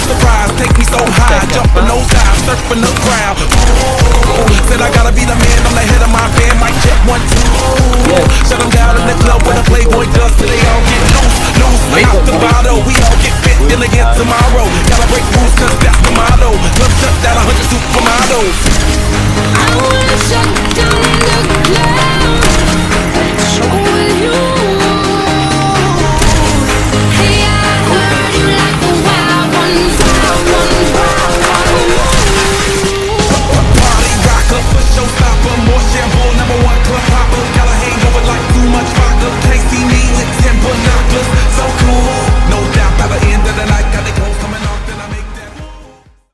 surprise, take me so high, jumping those dives, surfing the crowd. Said I gotta be the man, I'm the head of my band, mic check 1, 2. Shut them down in the club when the Playboy does, so they all get loose. Out the bottle, we all get fit in again tomorrow.